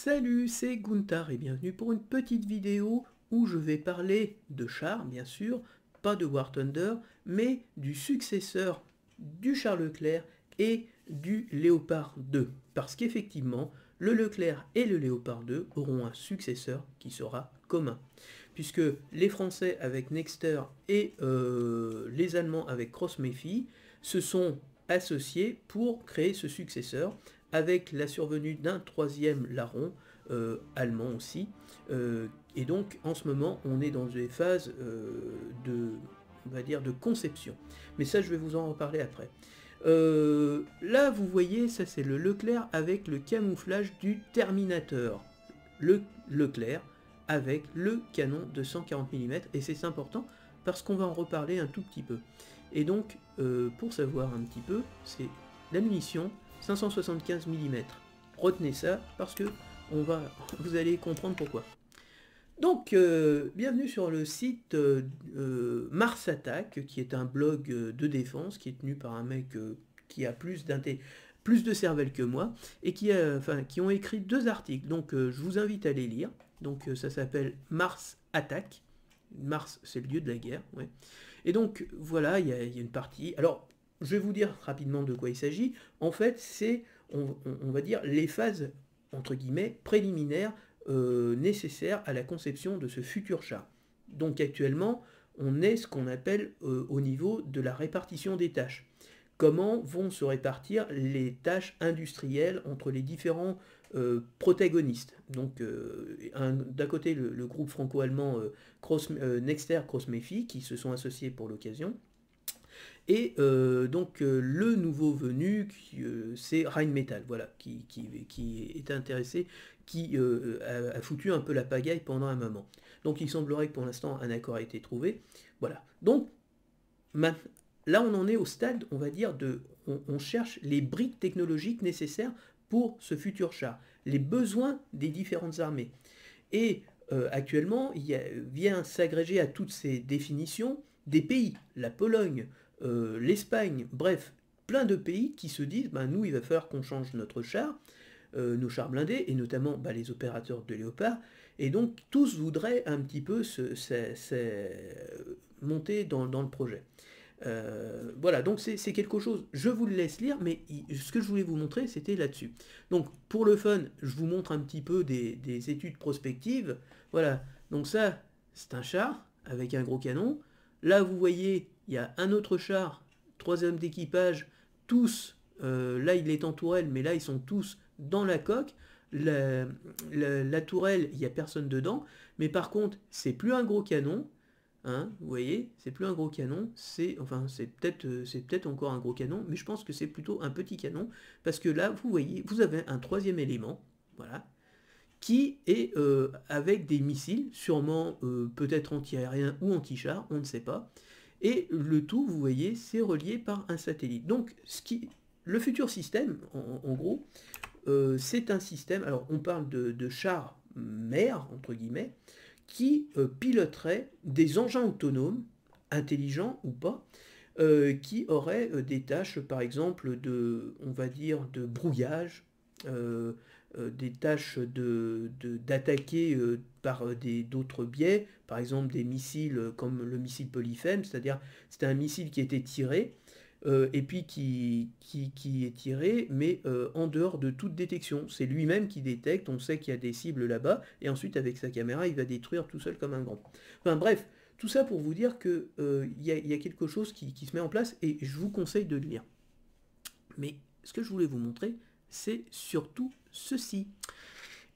Salut, c'est Gunther et bienvenue pour une petite vidéo où je vais parler de chars, bien sûr, pas de War Thunder, mais du successeur du char Leclerc et du Léopard 2. Parce qu'effectivement, le Leclerc et le Léopard 2 auront un successeur qui sera commun. Puisque les Français avec Nexter et les Allemands avec Cross-Méfie se sont associés pour créer ce successeur, avec la survenue d'un troisième larron, allemand aussi. Et donc en ce moment on est dans des phases on va dire de conception. Mais ça je vais vous en reparler après. Là vous voyez, ça c'est le Leclerc avec le camouflage du Terminator. Le Leclerc avec le canon de 140 mm, et c'est important parce qu'on va en reparler un tout petit peu. Et donc, pour savoir un petit peu, c'est la munition 575 mm. Retenez ça parce que vous allez comprendre pourquoi. Donc, bienvenue sur le site Mars Attack, qui est un blog de défense qui est tenu par un mec qui a plus de cervelle que moi, et qui ont écrit 2 articles. Donc, je vous invite à les lire. Donc, ça s'appelle Mars Attack. Mars, c'est le dieu de la guerre, ouais. Et donc, voilà, il y a une partie. Alors, je vais vous dire rapidement de quoi il s'agit. En fait, c'est, on va dire, les phases, entre guillemets, préliminaires nécessaires à la conception de ce futur char. Donc, actuellement, on est ce qu'on appelle au niveau de la répartition des tâches. Comment vont se répartir les tâches industrielles entre les différents protagonistes. Donc, d'un côté, le groupe franco-allemand Nexter Cross-Méfie, qui se sont associés pour l'occasion. Et le nouveau venu, c'est Rheinmetall, voilà, qui est intéressé, qui a foutu un peu la pagaille pendant un moment. Donc il semblerait que pour l'instant un accord a été trouvé. Voilà. Donc là on en est au stade, on va dire, on cherche les briques technologiques nécessaires pour ce futur char, les besoins des différentes armées. Et actuellement, vient s'agréger à toutes ces définitions des pays, la Pologne, l'Espagne, bref, plein de pays qui se disent, nous, il va falloir qu'on change notre char, nos chars blindés, et notamment les opérateurs de Léopard, et donc tous voudraient un petit peu monter dans le projet. Voilà, donc c'est quelque chose, je vous le laisse lire, mais ce que je voulais vous montrer, c'était là-dessus. Donc, pour le fun, je vous montre un petit peu des études prospectives. Voilà, donc ça, c'est un char avec un gros canon. Là, vous voyez, il y a un autre char, 3 hommes d'équipage, tous, là, il est en tourelle, mais là, ils sont tous dans la coque. La tourelle, il n'y a personne dedans, mais par contre, c'est plus un gros canon. Hein, vous voyez, c'est plus un gros canon, c'est peut-être encore un gros canon, mais je pense que c'est plutôt un petit canon, parce que là, vous voyez, vous avez un troisième élément, voilà, qui est avec des missiles, sûrement peut-être anti-aériens ou anti-chars, on ne sait pas, et le tout, vous voyez, c'est relié par un satellite. Donc, le futur système, en gros, c'est un système, alors on parle de chars mers, entre guillemets, qui piloterait des engins autonomes, intelligents ou pas, qui auraient des tâches, par exemple, on va dire, de brouillage, des tâches d'attaquer par d'autres biais, par exemple des missiles comme le missile Polyphème, c'est-à-dire c'était un missile qui était tiré, et puis qui est tiré, mais en dehors de toute détection. C'est lui-même qui détecte, on sait qu'il y a des cibles là-bas, et ensuite avec sa caméra, il va détruire tout seul comme un grand. Enfin bref, tout ça pour vous dire qu'il y a quelque chose qui se met en place, et je vous conseille de le lire. Mais ce que je voulais vous montrer, c'est surtout ceci.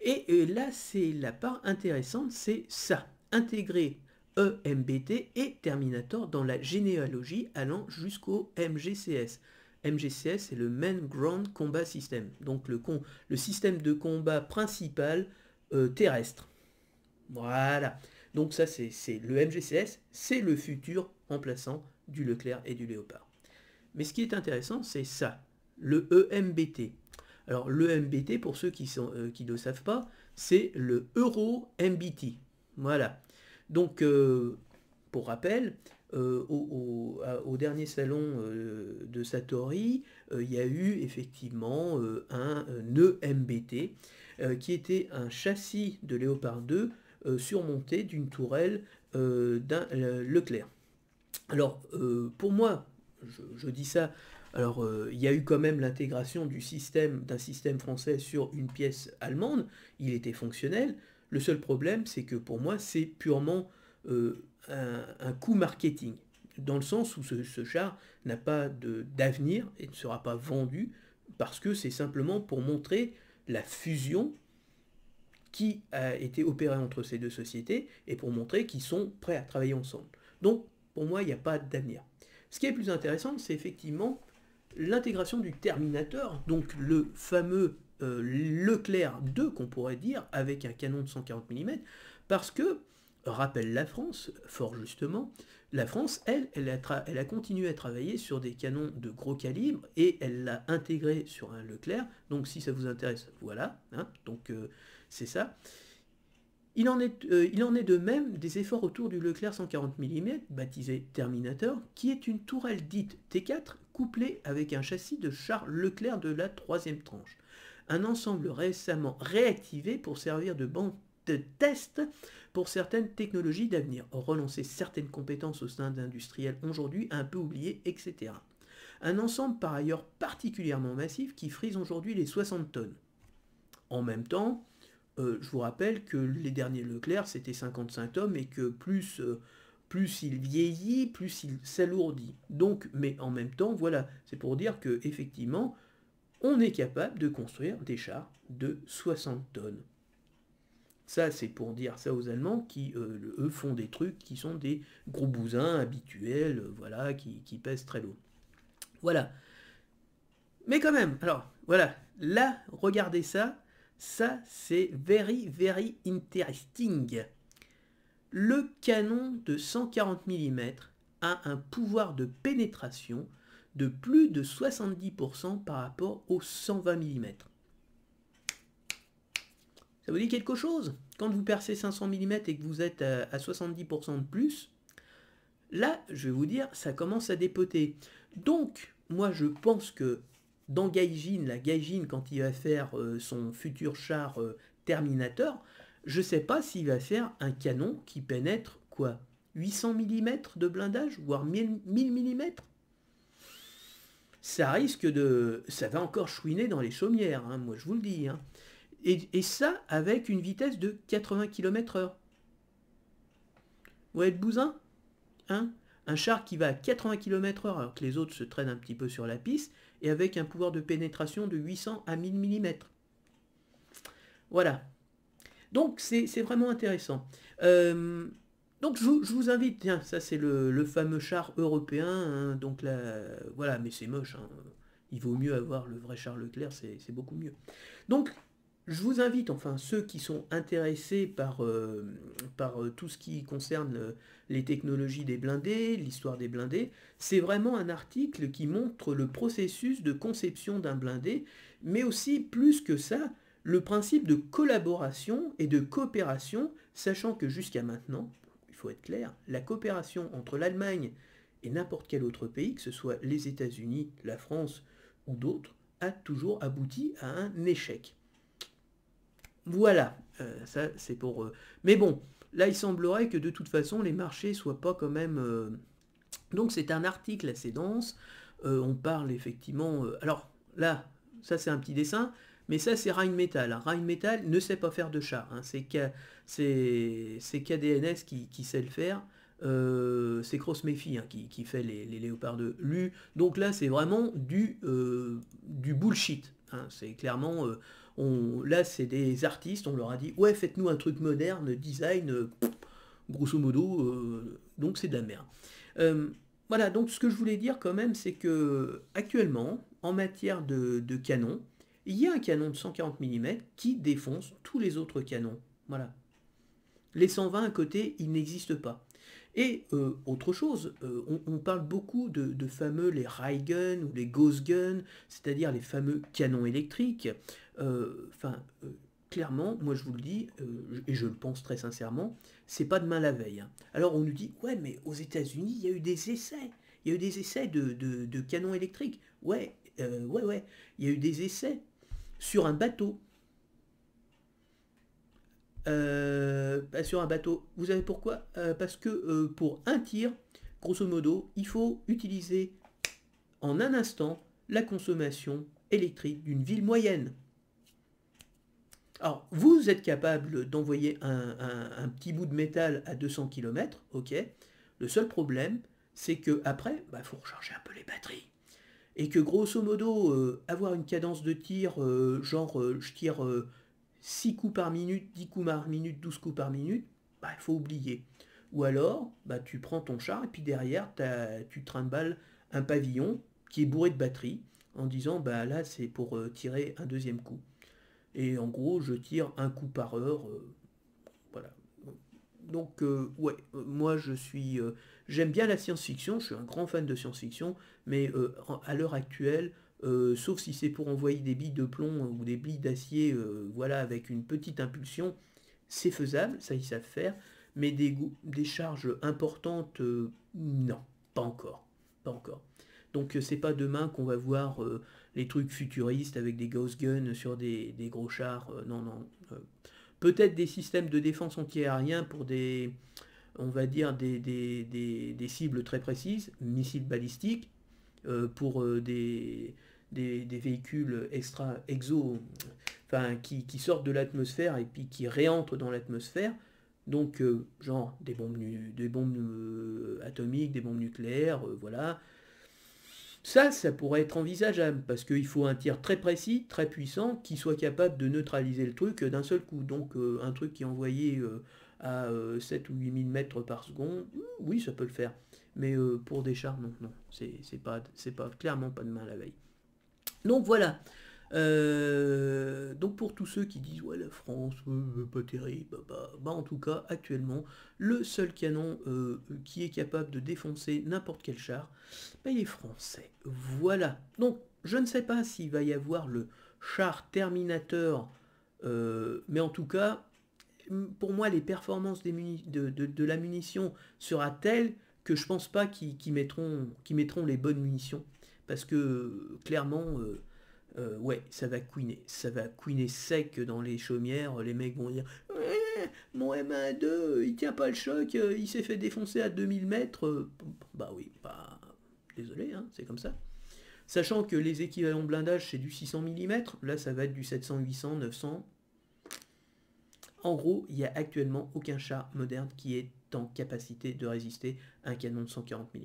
Et là, c'est la part intéressante, c'est ça, intégrer EMBT et Terminator dans la généalogie allant jusqu'au MGCS. MGCS, c'est le Main Ground Combat System, donc le système de combat principal terrestre. Voilà. Donc ça, c'est le MGCS, c'est le futur remplaçant du Leclerc et du Léopard. Mais ce qui est intéressant, c'est ça, le EMBT. Alors le MBT, pour ceux qui ne savent pas, c'est le Euro MBT. Voilà. Donc, pour rappel, au dernier salon de Satori, il y a eu effectivement un EMBT qui était un châssis de Léopard 2 surmonté d'une tourelle d'un Leclerc. Alors, pour moi, je dis ça, alors il y a eu quand même l'intégration d'un système français sur une pièce allemande, il était fonctionnel. Le seul problème, c'est que pour moi, c'est purement un coup marketing, dans le sens où ce char n'a pas d'avenir et ne sera pas vendu, parce que c'est simplement pour montrer la fusion qui a été opérée entre ces deux sociétés et pour montrer qu'ils sont prêts à travailler ensemble. Donc, pour moi, il n'y a pas d'avenir. Ce qui est plus intéressant, c'est effectivement l'intégration du Terminator, donc le fameux Leclerc 2 qu'on pourrait dire, avec un canon de 140 mm, parce que, rappelle la France, fort justement, la France, elle a continué à travailler sur des canons de gros calibre, et elle l'a intégré sur un Leclerc, donc si ça vous intéresse, voilà, hein, donc c'est ça. Il en est de même des efforts autour du Leclerc 140 mm, baptisé Terminator, qui est une tourelle dite T4, couplée avec un châssis de char Leclerc de la troisième tranche. Un ensemble récemment réactivé pour servir de banc de test pour certaines technologies d'avenir, relancer certaines compétences au sein d'industriels aujourd'hui un peu oubliés, etc. Un ensemble par ailleurs particulièrement massif qui frise aujourd'hui les 60 tonnes. En même temps, je vous rappelle que les derniers Leclerc, c'était 55 tonnes et que plus il vieillit, plus il s'alourdit. Donc, mais en même temps, voilà, c'est pour dire que effectivement, on est capable de construire des chars de 60 tonnes. Ça, c'est pour dire ça aux Allemands qui, eux, font des trucs qui sont des gros bousins habituels, voilà, qui pèsent très lourd. Voilà. Mais quand même, alors, voilà, là, regardez ça. Ça, c'est very, very interesting. Le canon de 140 mm a un pouvoir de pénétration de plus de 70% par rapport aux 120 mm. Ça vous dit quelque chose? Quand vous percez 500 mm et que vous êtes à 70% de plus, là, je vais vous dire, ça commence à dépoter. Donc, moi, je pense que dans Gaijin, la Gaijin, quand il va faire son futur char Terminator, je ne sais pas s'il va faire un canon qui pénètre, quoi, 800 mm de blindage, voire 1000 mm. Ça risque de... Ça va encore chouiner dans les chaumières, hein, moi je vous le dis. Hein. Et ça avec une vitesse de 80 km/h. Vous voyez le bousin, hein? Un char qui va à 80 km/h alors que les autres se traînent un petit peu sur la piste, et avec un pouvoir de pénétration de 800 à 1000 mm. Voilà. Donc c'est vraiment intéressant. Donc je vous invite, tiens, ça c'est le fameux char européen, hein, donc là, voilà, mais c'est moche, hein. Il vaut mieux avoir le vrai char Leclerc, c'est beaucoup mieux. Donc je vous invite, enfin ceux qui sont intéressés par tout ce qui concerne les technologies des blindés, l'histoire des blindés, c'est vraiment un article qui montre le processus de conception d'un blindé, mais aussi plus que ça, le principe de collaboration et de coopération, sachant que jusqu'à maintenant, il faut être clair, la coopération entre l'Allemagne et n'importe quel autre pays, que ce soit les États-Unis, la France ou d'autres, a toujours abouti à un échec. Voilà, ça c'est pour... Mais bon, là il semblerait que de toute façon les marchés soient pas quand même... Donc c'est un article assez dense, on parle effectivement... Alors là, ça c'est un petit dessin, mais ça c'est Rheinmetall. Hein. Rheinmetall ne sait pas faire de char, hein. C'est KDNS qui sait le faire. C'est Cross-Méfie hein, qui fait les Léopard 2 Lu. Donc là c'est vraiment du bullshit. Hein. C'est clairement... là, c'est des artistes, on leur a dit « Ouais, faites-nous un truc moderne, design, grosso modo, donc c'est de la merde. » Voilà, donc ce que je voulais dire quand même, c'est que actuellement, en matière de canon, il y a un canon de 140 mm qui défonce tous les autres canons. Voilà. Les 120 à côté, ils n'existent pas. Et autre chose, on parle beaucoup de fameux les Ray Gun ou les Ghost Gun, c'est-à-dire les fameux canons électriques. clairement, moi je vous le dis, et je le pense très sincèrement, c'est pas demain la veille, hein. Alors on nous dit, ouais, mais aux États-Unis, il y a eu des essais. Il y a eu des essais de canons électriques. Ouais, ouais. Il y a eu des essais sur un bateau. Pas sur un bateau. Vous savez pourquoi? Parce que pour un tir, grosso modo, il faut utiliser en un instant la consommation électrique d'une ville moyenne. Alors, vous êtes capable d'envoyer un petit bout de métal à 200 km, ok. Le seul problème, c'est que après, bah, faut recharger un peu les batteries. Et que grosso modo, avoir une cadence de tir, je tire 6 coups par minute, 10 coups par minute, 12 coups par minute, bah, il faut oublier. Ou alors, bah, tu prends ton char et puis derrière, tu trimbales un pavillon qui est bourré de batteries en disant, bah là, c'est pour tirer un deuxième coup. Et en gros, je tire un coup par heure. Voilà. Donc, ouais, moi j'aime bien la science-fiction, je suis un grand fan de science-fiction, mais à l'heure actuelle, sauf si c'est pour envoyer des billes de plomb ou des billes d'acier, voilà, avec une petite impulsion, c'est faisable, ça ils savent faire, mais des charges importantes, non, pas encore, pas encore. Donc c'est pas demain qu'on va voir les trucs futuristes avec des ghost guns sur des gros chars, non, non. Peut-être des systèmes de défense antiaérien pour on va dire, des cibles très précises, missiles balistiques, pour des véhicules enfin, qui sortent de l'atmosphère et puis qui réentrent dans l'atmosphère. Donc, genre des bombes atomiques, des bombes nucléaires, voilà. Ça pourrait être envisageable, parce qu'il faut un tir très précis, très puissant, qui soit capable de neutraliser le truc d'un seul coup. Donc un truc qui est envoyé à 7 ou 8 000 mètres par seconde, oui, ça peut le faire. Mais pour des chars, non, non, c'est pas clairement pas demain la veille. Donc voilà. Donc pour tous ceux qui disent ouais la France pas terrible, bah, en tout cas actuellement le seul canon qui est capable de défoncer n'importe quel char, bah, il est français. Voilà. Donc je ne sais pas s'il va y avoir le char Terminator, mais en tout cas pour moi les performances de la munition sera telle que je pense pas qu'ils mettront les bonnes munitions, parce que clairement ouais, ça va couiner sec dans les chaumières, les mecs vont dire ouais, mon M1-2, il tient pas le choc, il s'est fait défoncer à 2000 mètres, bah oui, bah désolé, hein, c'est comme ça. Sachant que les équivalents blindage c'est du 600 mm, là ça va être du 700, 800, 900. En gros, il n'y a actuellement aucun char moderne qui est en capacité de résister à un canon de 140 mm.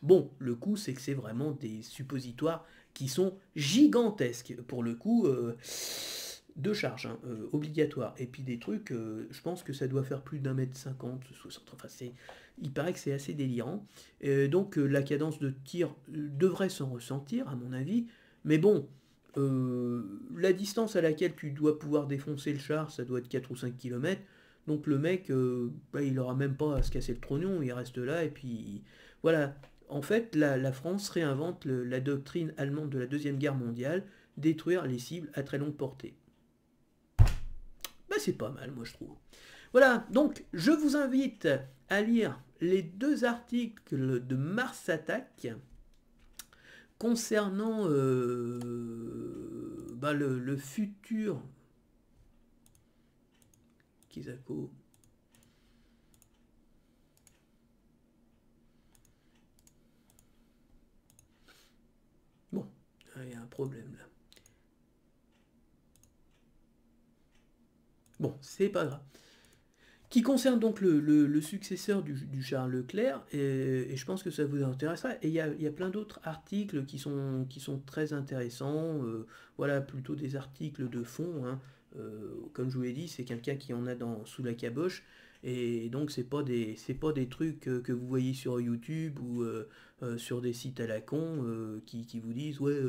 Bon, le coup, c'est que c'est vraiment des suppositoires qui sont gigantesques. Pour le coup, de charge, hein, obligatoire. Et puis des trucs, je pense que ça doit faire plus d'1,50 m, 60. Enfin, il paraît que c'est assez délirant. Donc la cadence de tir devrait s'en ressentir, à mon avis. Mais bon, la distance à laquelle tu dois pouvoir défoncer le char, ça doit être 4 ou 5 km. Donc le mec, bah, il aura même pas à se casser le trognon, il reste là et puis voilà. En fait, la France réinvente la doctrine allemande de la Deuxième Guerre mondiale, détruire les cibles à très longue portée. Bah, c'est pas mal, moi je trouve. Voilà, donc je vous invite à lire les 2 articles de Mars Attack concernant bah, le futur Kizako. Bon, il y a un problème là. Bon, c'est pas grave. Qui concerne donc le successeur du Charles Leclerc, et je pense que ça vous intéressera. Et il y a plein d'autres articles qui sont très intéressants, voilà, plutôt des articles de fond, hein. Comme je vous l'ai dit, c'est quelqu'un qui en a sous la caboche, et donc c'est pas des trucs que vous voyez sur YouTube ou sur des sites à la con qui vous disent ouais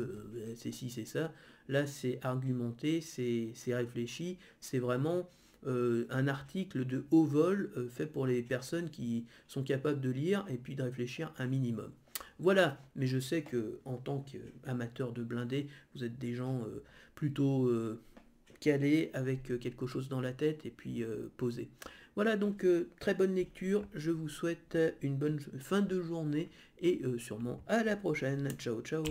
c'est ci, c'est ça. Là c'est argumenté, c'est réfléchi, c'est vraiment un article de haut vol fait pour les personnes qui sont capables de lire et puis de réfléchir un minimum. Voilà, mais je sais que en tant qu'amateur de blindés, vous êtes des gens plutôt calé avec quelque chose dans la tête et puis posé. Voilà, donc très bonne lecture, je vous souhaite une bonne fin de journée et sûrement à la prochaine. Ciao ciao.